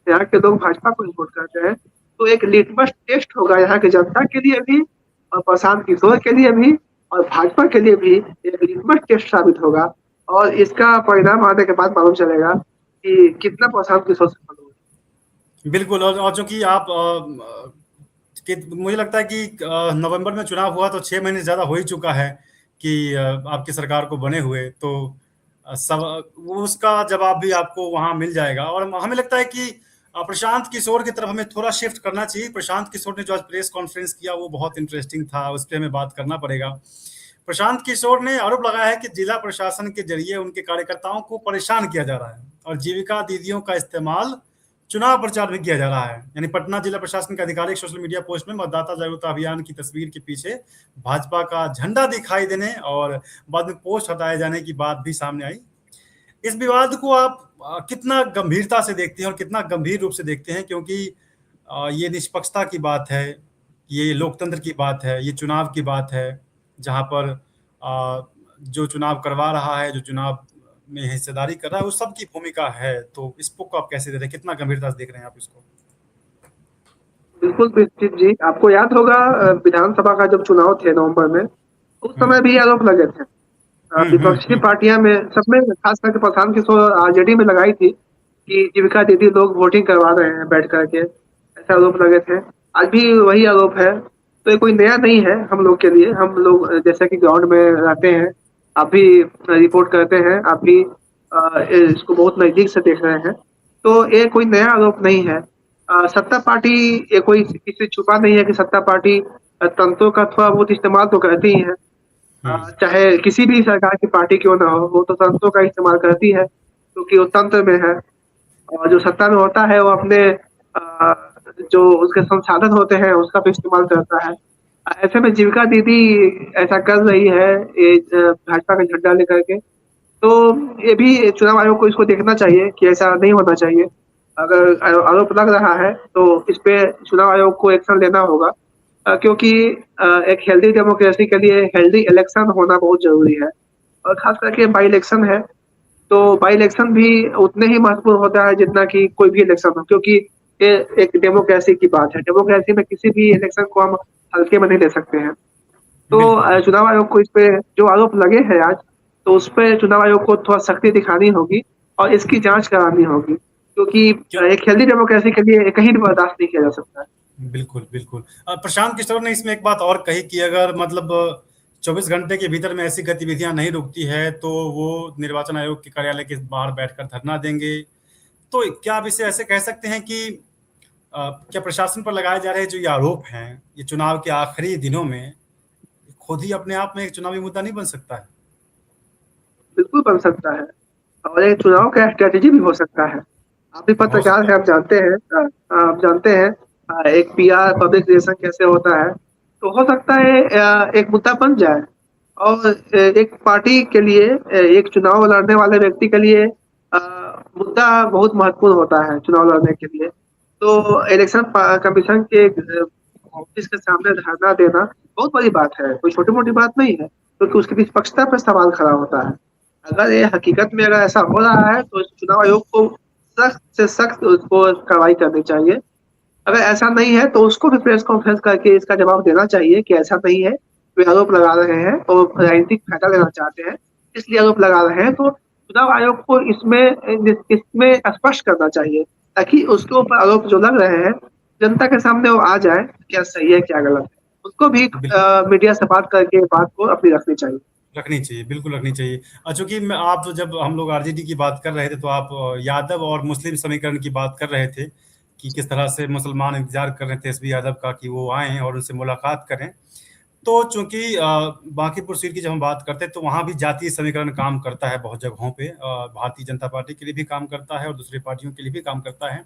यहाँ के लोग भाजपा को सपोर्ट करते हैं। तो एक लिटमस टेस्ट होगा यहाँ की जनता के लिए भी, और प्रशांत किशोर के लिए भी, और भाजपा के लिए भी एक लिटमस टेस्ट साबित होगा। और इसका परिणाम आने के बाद मालूम चलेगा कि कितना प्रशांत किशोर सफल हुआ। बिल्कुल। और चूंकि आप कि मुझे लगता है कि नवंबर में चुनाव हुआ तो 6 महीने ज्यादा हो ही चुका है कि आपकी सरकार को बने हुए, तो सब उसका जवाब भी आपको वहां मिल जाएगा। और हमें लगता है कि प्रशांत किशोर की तरफ हमें थोड़ा शिफ्ट करना चाहिए। प्रशांत किशोर ने जो आज प्रेस कॉन्फ्रेंस किया वो बहुत इंटरेस्टिंग था, उस पर हमें बात करना पड़ेगा। प्रशांत किशोर ने आरोप लगाया है कि जिला प्रशासन के जरिए उनके कार्यकर्ताओं को परेशान किया जा रहा है और जीविका दीदियों का इस्तेमाल चुनाव प्रचार में किया जा रहा है। यानी पटना जिला प्रशासन के आधिकारिक सोशल मीडिया पोस्ट में मतदाता जागरूकता अभियान की तस्वीर के पीछे भाजपा का झंडा दिखाई देने और बाद में पोस्ट हटाए जाने की बात भी सामने आई। इस विवाद को आप कितना गंभीरता से देखते हैं और कितना गंभीर रूप से देखते हैं? क्योंकि ये निष्पक्षता की बात है, ये लोकतंत्र की बात है, ये चुनाव की बात है, जहाँ पर जो चुनाव करवा रहा है, जो चुनाव में हिस्सेदारी कर रहा है, वो सबकी भूमिका है। तो इसको आप कैसे दे रहे हैं? कितना गंभीरता से देख रहे हैं आप इसको? बिल्कुल विस्तृत जी, आपको याद होगा विधानसभा का जब चुनाव थे नवंबर में, उस हुँ। समय भी आरोप लगे थे। हुँ, हुँ, विपक्षी हुँ। पार्टियां में सब में खास करके प्रशांत किशोर आरजेडी में लगाई थी कि जीविका दीदी लोग वोटिंग करवा रहे हैं बैठ करके, ऐसे आरोप लगे थे। आज भी वही आरोप है। तो ये कोई नया नहीं है हम लोग के लिए। हम लोग जैसे कि ग्राउंड में रहते हैं, आप भी रिपोर्ट करते हैं, आप भी इसको बहुत नजदीक से देख रहे हैं। तो ये कोई नया आरोप नहीं है। सत्ता पार्टी ये कोई किसी छुपा नहीं है कि सत्ता पार्टी तंत्रों का थोड़ा बहुत इस्तेमाल तो करती ही है। हुँ। चाहे किसी भी सरकार की पार्टी क्यों ना हो, वो तो तंत्रों का इस्तेमाल करती है क्योंकि वो तंत्र में है। और जो सत्ता में होता है वो अपने जो उसके संसाधन होते हैं उसका भी इस्तेमाल करता है। ऐसे में जीविका दीदी ऐसा कर रही है, ये भाजपा का झंडा लेकर के। तो ये भी चुनाव आयोग को इसको देखना चाहिए कि ऐसा नहीं होना चाहिए। अगर आरोप लग रहा है तो इस पे चुनाव आयोग को एक्शन लेना होगा, क्योंकि एक हेल्दी डेमोक्रेसी के लिए हेल्दी इलेक्शन होना बहुत जरूरी है। और खास करके बाई इलेक्शन है, तो बाई इलेक्शन भी उतने ही महत्वपूर्ण होता है जितना कि कोई भी इलेक्शन हो, क्योंकि ये एक डेमोक्रेसी की बात है। डेमोक्रेसी में किसी भी इलेक्शन को हम हल्के में नहीं ले सकते हैं। तो बिल्कुल, बिल्कुल। चुनाव आयोग को इस पे जो आरोप लगे हैं आज, तो उस पे चुनाव आयोग को थोड़ा सख्ती दिखानी होगी और इसकी जांच करानी होगी, क्योंकि क्यों एक हेल्दी डेमोक्रेसी के लिए कहीं भी बर्दाश्त नहीं किया जा सकता है। बिल्कुल, बिल्कुल। प्रशांत किशोर ने इसमें एक बात और कही कि अगर मतलब 24 घंटे के भीतर में ऐसी गतिविधियाँ नहीं रुकती है, तो वो निर्वाचन आयोग के कार्यालय के बाहर बैठकर धरना देंगे। तो क्या आप इसे ऐसे कह सकते हैं कि क्या प्रशासन पर लगाए जा रहे जो ये आरोप हैं, ये चुनाव के आखिरी दिनों में खुद ही अपने आप में एक चुनावी मुद्दा नहीं बन सकता है? बिल्कुल बन सकता है और ये चुनाव का स्ट्रेटेजी भी हो सकता है। आप भी हो पत्रकार सकता हैं, आप जानते हैं, आप जानते हैं एक पीआर पब्लिक रिलेशन कैसे होता है। तो हो सकता है एक मुद्दा बन जाए और एक पार्टी के लिए एक चुनाव लड़ने वाले व्यक्ति के लिए मुद्दा बहुत महत्वपूर्ण होता है चुनाव लड़ने के लिए। तो इलेक्शन कमीशन के ऑफिस के सामने धरना देना बहुत बड़ी बात है, कोई छोटी मोटी बात नहीं है, क्योंकि उसकी निष्पक्षता पर सवाल खड़ा होता है। अगर ये हकीकत में अगर ऐसा हो रहा है तो चुनाव आयोग को सख्त से सख्त उसको कार्रवाई करनी चाहिए। अगर ऐसा नहीं है तो उसको भी प्रेस कॉन्फ्रेंस करके इसका जवाब देना चाहिए कि ऐसा नहीं है, वे आरोप लगा रहे हैं और राजनीतिक फायदा लेना चाहते हैं, इसलिए आरोप लगा रहे हैं। तो चुनाव आयोग को इसमें इसमें स्पष्ट करना चाहिए, ताकि उसके ऊपर आरोप जो लग रहे हैं जनता के सामने वो आ जाए, क्या सही है क्या गलत है। उसको भी बिल्कुल। मीडिया से बात करके बात को अपनी रखनी चाहिए। रखनी चाहिए, बिल्कुल रखनी चाहिए। चूँकि मैं आप तो जब हम लोग आरजेडी की बात कर रहे थे, तो आप यादव और मुस्लिम समीकरण की बात कर रहे थे कि किस तरह से मुसलमान इंतज़ार कर रहे थे एसपी यादव का कि वो आएँ और उनसे मुलाकात करें। तो चूँकि बांकीपुर सीट की जब हम बात करते हैं, तो वहाँ भी जातीय समीकरण काम करता है बहुत जगहों पे। भारतीय जनता पार्टी के लिए भी काम करता है और दूसरी पार्टियों के लिए भी काम करता है।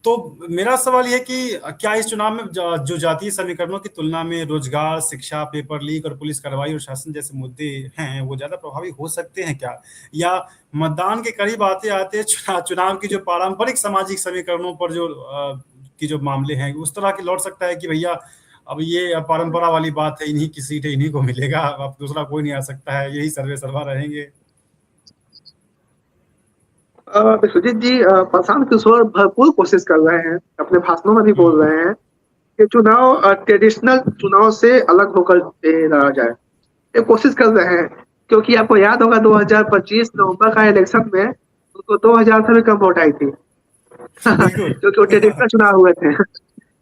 तो मेरा सवाल ये है कि क्या इस चुनाव में जो जातीय समीकरणों की तुलना में रोजगार, शिक्षा, पेपर लीक और पुलिस कार्रवाई और शासन जैसे मुद्दे हैं, वो ज़्यादा प्रभावी हो सकते हैं क्या? या मतदान के करीब आते-आते चुनाव की जो पारंपरिक सामाजिक समीकरणों पर जो मामले हैं, उस तरह के लौट सकता है कि भैया अब ये परंपरा वाली बात है, इन्हीं की सीट है, इन्हीं को मिलेगा, अब दूसरा कोई नहीं आ सकता है, यही सर्वे-सर्वा रहेंगे। विश्वजीत जी, प्रशांत किशोर भरपूर कोशिश कर रहे हैं, अपने भाषणों में भी हुँ, बोल रहे हैं कि चुनाव ट्रेडिशनल चुनाव से अलग होकर लड़ा जाए। ये कोशिश कर रहे हैं, क्योंकि आपको याद होगा 2025 नवंबर का इलेक्शन में उनको 2000 से भी कम वोट आई थी। बिल्कुल। क्योंकि वो ट्रेडिशनल चुनाव हुए थे।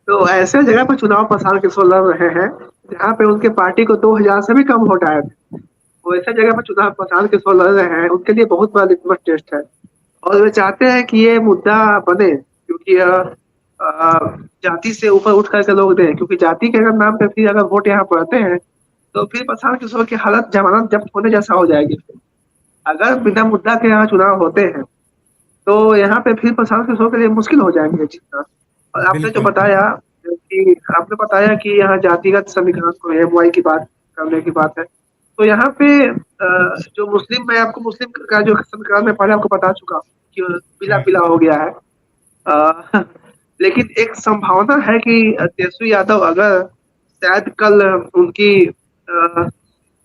तो ऐसे जगह पर चुनाव प्रशांत किशोर लड़ रहे हैं जहाँ पे उनके पार्टी को 2000 से भी कम वोट आए थे। वो ऐसे जगह पर चुनाव प्रशांत किशोर लड़ रहे हैं, उनके लिए बहुत बड़ा लिटमस टेस्ट है। और वे चाहते हैं कि ये मुद्दा बने, क्योंकि जाति से ऊपर उठ करके लोग दें, क्योंकि जाति के अगर नाम पे फिर अगर वोट यहाँ पड़ते हैं तो फिर प्रशांत किशोर की हालत जमानत जब्त होने जैसा हो जाएगी। अगर बिना मुद्दा के यहाँ चुनाव होते हैं तो यहाँ पे फिर प्रशांत किशोर के लिए मुश्किल हो जाएंगे जीतना। और बिल्कुल। आपने बताया कि यहाँ जातिगत समीकरण को एमवाई की बात करने की बात है। तो यहाँ पे जो मुस्लिम, मैं आपको मुस्लिम का जो समीकरण मैं पहले आपको बता चुका हूँ कि पीला हुँ, पीला हो गया है। लेकिन एक संभावना है कि तेजस्वी यादव अगर शायद कल उनकी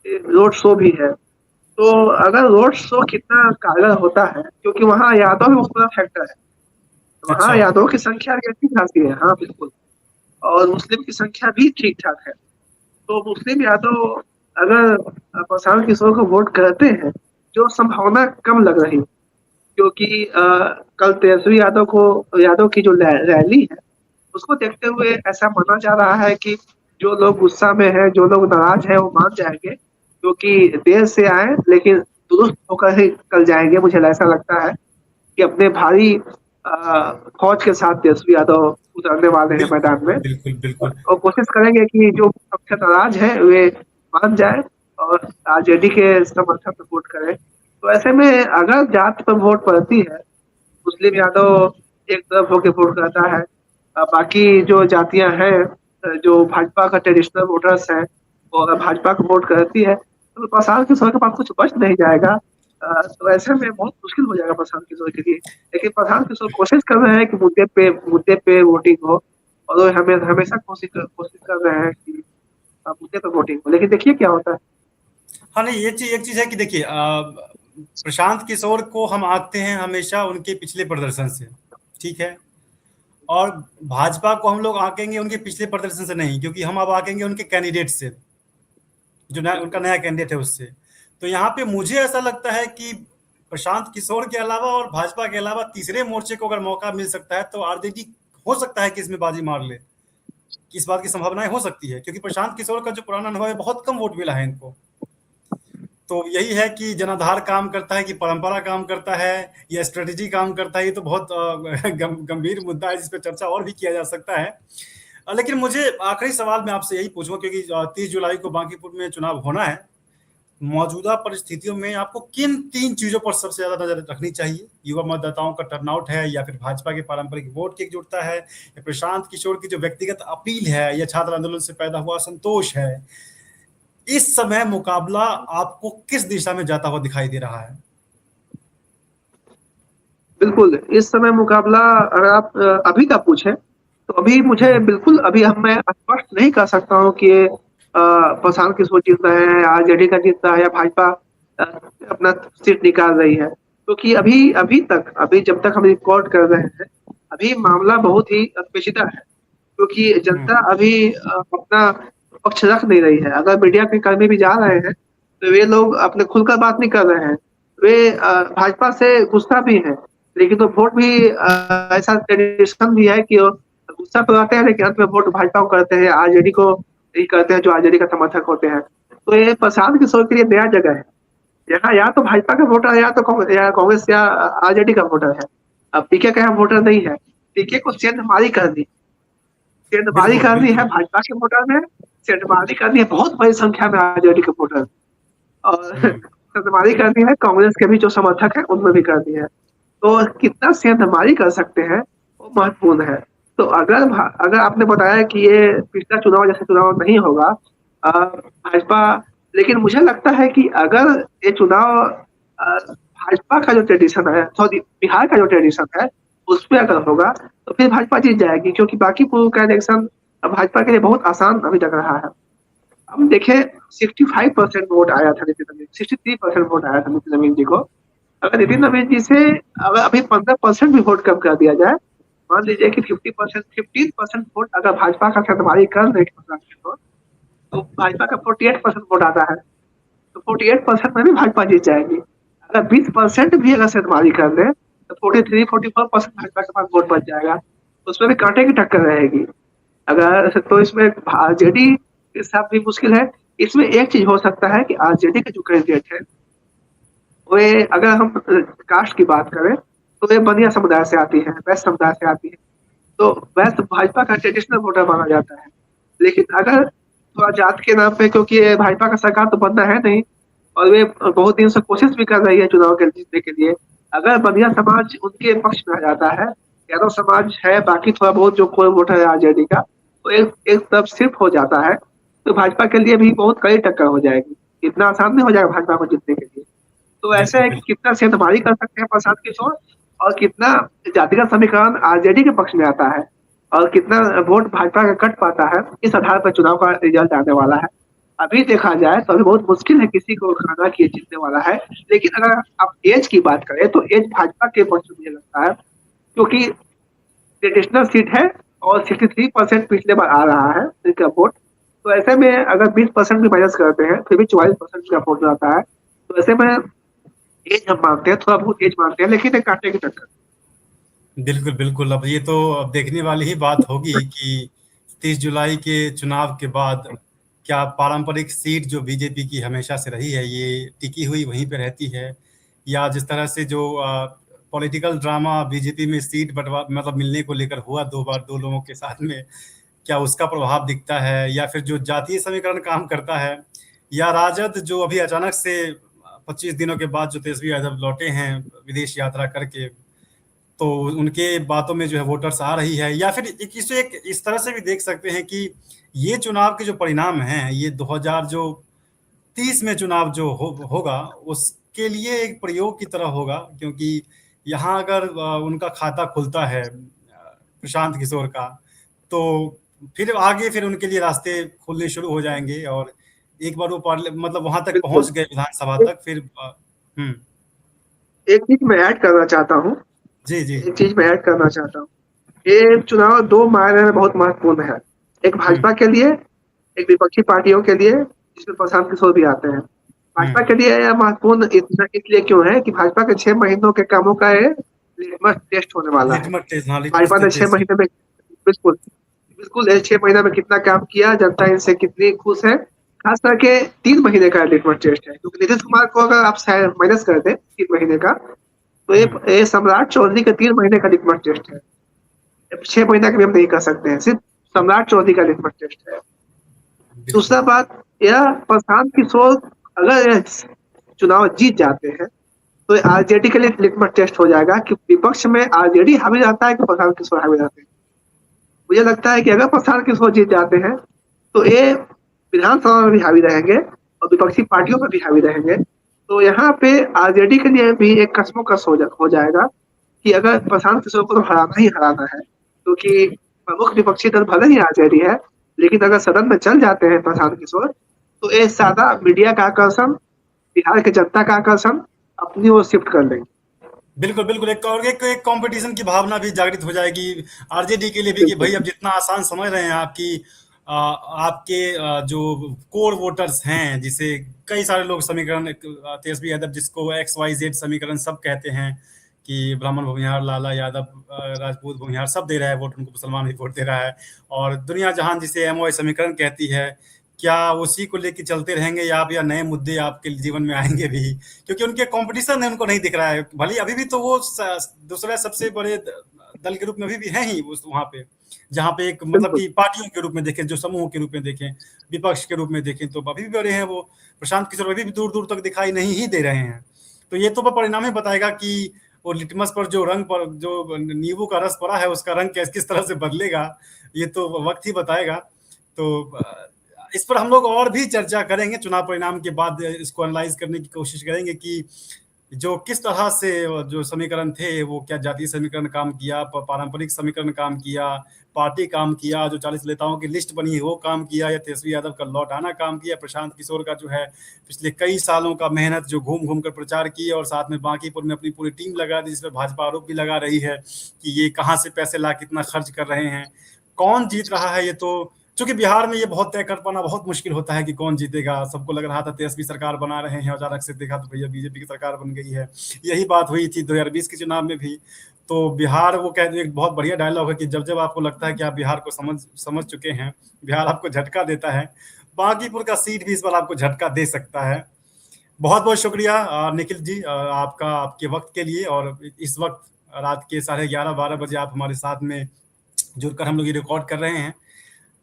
रोड शो भी है, तो अगर रोड शो कितना कारगर होता है, क्योंकि वहाँ यादव भी बहुत बड़ा फैक्टर है, वहाँ अच्छा। यादव की संख्या भी अच्छी खासी है, हाँ बिल्कुल, और मुस्लिम की संख्या भी ठीक ठाक है। तो मुस्लिम यादव अगर प्रशांत किशोर को वोट करते हैं, जो संभावना कम लग रही, क्योंकि कल तेजस्वी यादव की जो रैली है, उसको देखते हुए ऐसा माना जा रहा है कि जो लोग गुस्सा में है, जो लोग नाराज है, वो मान जाएंगे, क्योंकि देर से आए लेकिन दुरुस्त होकर ही कल जाएंगे। मुझे ऐसा लगता है कि अपने भारी फौज के साथ तेजस्वी यादव उतरने वाले हैं बिल्कुल मैदान में, बिल्कुल बिल्कुल। और कोशिश करेंगे कि जो सबसे नाराज है वे मान जाए और आरजेडी के समर्थन में वोट करें। तो ऐसे में अगर जात पर वोट पड़ती है, मुस्लिम यादव एक तरफ होकर वोट करता है, बाकी जो जातियां हैं, जो भाजपा का ट्रेडिशनल वोटर्स हैं, वो अगर भाजपा को वोट करती है, तो प्रशांत किशोर के पास कुछ बच नहीं जाएगा। तो ऐसे में बहुत मुश्किल हो जाएगा प्रशांत किशोर के लिए। लेकिन प्रशांत किशोर कोशिश कर रहे हैं कि मुद्दे पे वोटिंग हो, और वो हमेशा कोशिश कर रहे हैं कि मुद्दे पे वोटिंग हो, लेकिन देखिए क्या होता है। हाँ नहीं, ये चीज एक चीज है कि देखिए, प्रशांत किशोर को हम आंकते हैं हमेशा उनके पिछले प्रदर्शन से, ठीक है, और भाजपा को हम लोग आंकेंगे उनके पिछले प्रदर्शन से नहीं, क्योंकि हम अब आंकेंगे उनके कैंडिडेट से, जो उनका नया कैंडिडेट है उससे। तो यहाँ पे मुझे ऐसा लगता है कि प्रशांत किशोर के अलावा और भाजपा के अलावा तीसरे मोर्चे को अगर मौका मिल सकता है, तो आरजेडी हो सकता है कि इसमें बाजी मार ले। इस बात की संभावनाएं हो सकती है, क्योंकि प्रशांत किशोर का जो पुराना अनुभव है, बहुत कम वोट मिला है इनको। तो यही है कि जनाधार काम करता है कि परंपरा काम करता है या स्ट्रेटेजी काम करता है, ये तो बहुत गंभीर मुद्दा है जिस पर चर्चा और भी किया जा सकता है। लेकिन मुझे आखिरी सवाल मैं आपसे यही पूछूंगा, क्योंकि 30 जुलाई को बांकीपुर में चुनाव होना है। मौजूदा परिस्थितियों में आपको किन 3 चीजों पर सबसे ज्यादा नजर रखनी चाहिए? युवा मतदाताओं का टर्नआउट है, या फिर भाजपा के पारंपरिक वोट की एकजुटता है, या प्रशांत किशोर की जो व्यक्तिगत अपील है, या छात्र आंदोलन से पैदा हुआ संतोष है? इस समय मुकाबला आपको किस दिशा में जाता हुआ दिखाई दे रहा है? बिल्कुल, इस समय मुकाबला अगर आप अभी का पूछें, तो अभी मुझे बिल्कुल अभी हम मैं स्पष्ट नहीं कर सकता हूँ कि प्रशांत किशोर जीत रहे हैं, आरजेडी का जीत रहा है, या भाजपा अपना सीट निकाल रही है, क्योंकि अभी अभी तक अभी जब तक हम रिकॉर्ड कर रहे हैं, अभी मामला बहुत ही पेचीदा है, क्योंकि जनता अभी अपना पक्ष रख नहीं रही है। अगर मीडिया के कर्मी भी जा रहे हैं, तो वे लोग अपने खुलकर बात नहीं कर रहे हैं। वे भाजपा से गुस्सा भी है, लेकिन तो वोट भी ऐसा ट्रेडिशन भी है कि वो गुस्सा तो आते हैं, लेकिन अंत में वोट भाजपा को करते हैं, आरजेडी को ही करते हैं, जो आरजेडी का समर्थक होते हैं। तो ये प्रशांत किशोर के लिए नया जगह है, यहाँ या तो भाजपा का वोटर है, या तो कांग्रेस या आरजेडी का वोटर है। अब पीके का यहाँ वोटर नहीं है, पीके को सेंधमारी कर दी, सेंधमारी बिल्कुल करनी है बिल्कुल। भाजपा के वोटर में, सेंधमारी करनी है बहुत बड़ी संख्या में आरजेडी के वोटर, और सेंधमारी करनी है कांग्रेस के भी जो समर्थक है उनमें भी करनी है। तो कितना सेंधमारी कर सकते हैं वो महत्वपूर्ण है। तो अगर आपने बताया कि ये पिछला चुनाव जैसे चुनाव नहीं होगा, भाजपा, लेकिन मुझे लगता है कि अगर ये चुनाव भाजपा का जो ट्रेडिशन है, सॉरी बिहार का जो ट्रेडिशन है, उसमें अगर होगा, तो फिर भाजपा जीत जाएगी, क्योंकि बाकी पूर्व का इलेक्शन भाजपा के लिए बहुत आसान अभी लग रहा है। हम देखें, 65% वोट आया था नितिन नवीन, 63% वोट आया था नितिन नवीन जी को। अगर नितिन नवीन जी से अगर अभी 15% भी वोट कम कर दिया जाए, मान लीजिए कि 50%, 15% वोट अगर भाजपा का सरमाई कर रहे तो भाजपा का 48% वोट आता है, तो 48% में भी भाजपा जीत जाएगी। अगर 20% भी अगर सरमाई कर ले, तो 43-44% भाजपा के पास वोट बच जाएगा, तो उसमें भी कांटे की टक्कर रहेगी। अगर तो इसमें आरजेडी के साथ भी मुश्किल है। इसमें एक चीज हो सकता है कि आरजेडी के जो कैंडिडेट है, वे अगर हम कास्ट की बात करें, तो वे बनिया समुदाय से आती है, वैश्य समुदाय से आती है, तो वैश्य भाजपा का ट्रेडिशनल वोटर माना जाता है। लेकिन अगर थोड़ा जात के नाम पे, क्योंकि भाजपा का सरकार तो बनना है नहीं, और वे बहुत दिन से कोशिश भी कर रही है चुनाव के जीतने के लिए, अगर बनिया समाज उनके पक्ष में आ जाता है, यादव समाज है, बाकी थोड़ा बहुत जो कोई वोटर है आरजेडी का, तो एक तरफ शिफ्ट हो जाता है, तो भाजपा के लिए भी बहुत कड़ी टक्कर हो जाएगी। इतना आसान नहीं हो जाएगा भाजपा को जीतने के लिए। तो ऐसा बिल्कुल है कि बिल्कुल। कितना सेंधमारी कर सकते हैं प्रशांत किशोर, और कितना जातिगत समीकरण आरजेडी के पक्ष में आता है, और कितना वोट भाजपा का कट पाता है, इस आधार पर चुनाव का रिजल्ट आने वाला है। अभी देखा जाए तो अभी बहुत मुश्किल है किसी को खाना कि जीतने वाला है। लेकिन अगर आप एज की बात करें तो एज भाजपा के पक्ष में मुझे लगता है, क्योंकि ट्रेडिशनल सीट है और 63% पिछले बार आ रहा है इनका वोट। तो ऐसे में अगर 20% भी माइनस करते हैं फिर भी 44% का वोट आता है। तो ऐसे में एज हम मानते हैं, थोड़ा बहुत एज मानते हैं, लेकिन एक कांटे की टक्कर। बिल्कुल, बिल्कुल। अब ये तो अब देखने वाली ही बात होगी कि 30 जुलाई के चुनाव के बाद क्या पारंपरिक सीट जो बीजेपी की हमेशा से रही है, ये टिकी हुई वहीं पे रहती है? या जिस तरह से जो पॉलिटिकल ड्रामा बीजेपी में सीट बँटवा मतलब मिलने को लेकर हुआ 2 बार 2 लोगों के साथ में, क्या उसका प्रभाव दिखता है? या फिर जो जातीय समीकरण काम करता है, या राजद जो अभी अचानक से 25 दिनों के बाद जो तेजस्वी यादव लौटे हैं विदेश यात्रा करके, तो उनके बातों में जो है वोटर्स आ रही है? या फिर एक इसे एक इस तरह से भी देख सकते हैं कि ये चुनाव के जो परिणाम हैं, ये 2030 में चुनाव जो होगा, उसके लिए एक प्रयोग की तरह होगा, क्योंकि यहाँ अगर उनका खाता खुलता है प्रशांत किशोर का, तो फिर उनके लिए रास्ते खुलने शुरू हो जाएंगे, और एक बार वो मतलब वहां तक बिल्कुल। पहुंच गए विधानसभा तक, फिर हम्म। एक चीज मैं ऐड करना चाहता हूँ, जी, जी। एक चीज मैं ऐड करना चाहता हूँ। ये चुनाव दो मायने में बहुत महत्वपूर्ण है, एक हम्म, भाजपा के लिए, एक विपक्षी पार्टियों के लिए, जिसमें प्रशांत किशोर भी आते हैं। भाजपा हम्म। के लिए यह महत्वपूर्ण इतना इसलिए क्यों है कि भाजपा के 6 महीनों के कामों का ये लिटमस टेस्ट होने वाला है। लिटमस टेस्ट, हाँ, लिटमस भाजपा ने छह टेस्ट। महीने में बिल्कुल बिल्कुल 6 महीने में कितना काम किया, जनता इनसे कितनी खुश है। खास करके 3 महीने का लिटमस टेस्ट है, क्योंकि नीतीश कुमार को अगर आप माइनस कर दें 3 महीने का, तो हम्म। ये सम्राट चौधरी का 3 महीने का लिटमस टेस्ट है। 6 महीने का भी हम नहीं कर सकते हैं, सिर्फ सम्राट चौधरी का लिटमस टेस्ट है। बिल्कुल। दूसरा बात, यह प्रशांत किशोर अगर यह चुनाव जीत जाते हैं तो आरजेडी के लिए लिटमस टेस्ट हो जाएगा कि विपक्ष में आरजेडी हावी रहता है कि प्रशांत किशोर हावी रहते हैं। मुझे लगता है कि अगर प्रशांत किशोर जीत जाते हैं तो ये विधानसभा में भी हावी रहेंगे और विपक्षी पार्टियों में भी हावी रहेंगे। तो यहाँ पे आरजेडी के लिए भी एक कश्मोकश हो जाएगा कि अगर प्रशांत किशोर को तो हराना ही हराना है, क्योंकि प्रमुख विपक्षी दल भले ही आरजेडी है, लेकिन अगर सदन में चल जाते हैं प्रशांत किशोर तो ये सादा मीडिया का आकर्षण, बिहार की जनता का आकर्षण अपनी ओर शिफ्ट कर लेंगे। बिल्कुल, बिल्कुल। एक कंपटीशन की भावना भी जागृत हो जाएगी आरजेडी के लिए भी, कि बिल्कुल भाई अब जितना आसान समझ रहे हैं आपकी आपके जो कोर वोटर्स हैं, जिसे कई सारे लोग समीकरण तेजस्वी यादव जिसको एक्स वाई जेड समीकरण सब कहते हैं, कि ब्राह्मण भूमिहार, लाला यादव, राजपूत भूमिहार, सब दे रहा है वोट, उनको मुसलमान भी वोट दे रहा है, और दुनिया जहान जिसे एमओआई समीकरण कहती है, क्या उसी को लेके चलते रहेंगे या आप, या नए मुद्दे आपके जीवन में आएंगे भी? क्योंकि उनके कंपटीशन है, उनको नहीं दिख रहा है। भले अभी भी तो वो दूसरा सबसे बड़े दल के रूप में अभी भी है ही उस वहां पे, जहाँ पे एक मतलब बिल्कुल कि पार्टियों के रूप में देखें, जो समूह के रूप में देखें, विपक्ष के रूप में देखें, तो अभी भी बड़े हैं वो। प्रशांत किशोर अभी भी दूर दूर तक दिखाई नहीं ही दे रहे हैं। तो ये तो परिणाम ही बताएगा कि वो लिटमस पर जो रंग पर जो नींबू का रस पड़ा है, उसका रंग किस तरह से बदलेगा, ये तो वक्त ही बताएगा। तो इस पर हम लोग और भी चर्चा करेंगे चुनाव परिणाम के बाद, इसको एनालाइज करने की कोशिश करेंगे कि जो किस तरह से जो समीकरण थे, वो क्या जातीय समीकरण काम किया, पारंपरिक समीकरण काम किया, पार्टी काम किया, जो 40 नेताओं की लिस्ट बनी है वो काम किया, या तेजस्वी यादव का लौट आना काम किया, प्रशांत किशोर का जो है पिछले कई सालों का मेहनत जो घूम घूम कर प्रचार की, और साथ में बांकीपुर में अपनी पूरी टीम लगा दी, जिसमें भाजपा आरोप भी लगा रही है कि ये कहाँ से पैसे ला कितना खर्च कर रहे हैं। कौन जीत रहा है, ये तो चूंकि बिहार में ये बहुत तय कर पाना बहुत मुश्किल होता है कि कौन जीतेगा। सबको लग रहा था तेजस्वी सरकार बना रहे हैं, अचानक से देखा तो भैया बीजेपी की सरकार बन गई है। यही बात हुई थी 2020 के चुनाव में भी। तो बिहार, वो कहते एक बहुत बढ़िया डायलॉग है कि जब जब आपको लगता है कि आप बिहार को समझ चुके हैं, बिहार आपको झटका देता है। बांकीपुर का सीट भी इस बार आपको झटका दे सकता है। बहुत बहुत शुक्रिया निखिल जी, आपका, आपके वक्त के लिए। और इस वक्त रात के 11:30-12 बजे आप हमारे साथ में जुड़कर हम लोग ये रिकॉर्ड कर रहे हैं,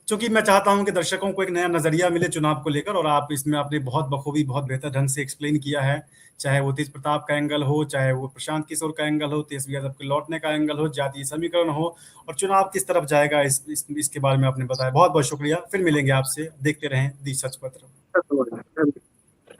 क्योंकि मैं चाहता हूं कि दर्शकों को एक नया नजरिया मिले चुनाव को लेकर, और आप इसमें आपने बहुत बखूबी, बहुत बेहतर ढंग से एक्सप्लेन किया है। चाहे वो तेज प्रताप का एंगल हो, चाहे वो प्रशांत किशोर का एंगल हो, तेजस्वी यादव के लौटने का एंगल हो, जातीय समीकरण हो, और चुनाव किस तरफ जाएगा, इसके बारे में आपने बताया। बहुत बहुत शुक्रिया। फिर मिलेंगे आपसे, देखते रहें दी सच पत्र। धन्यवाद।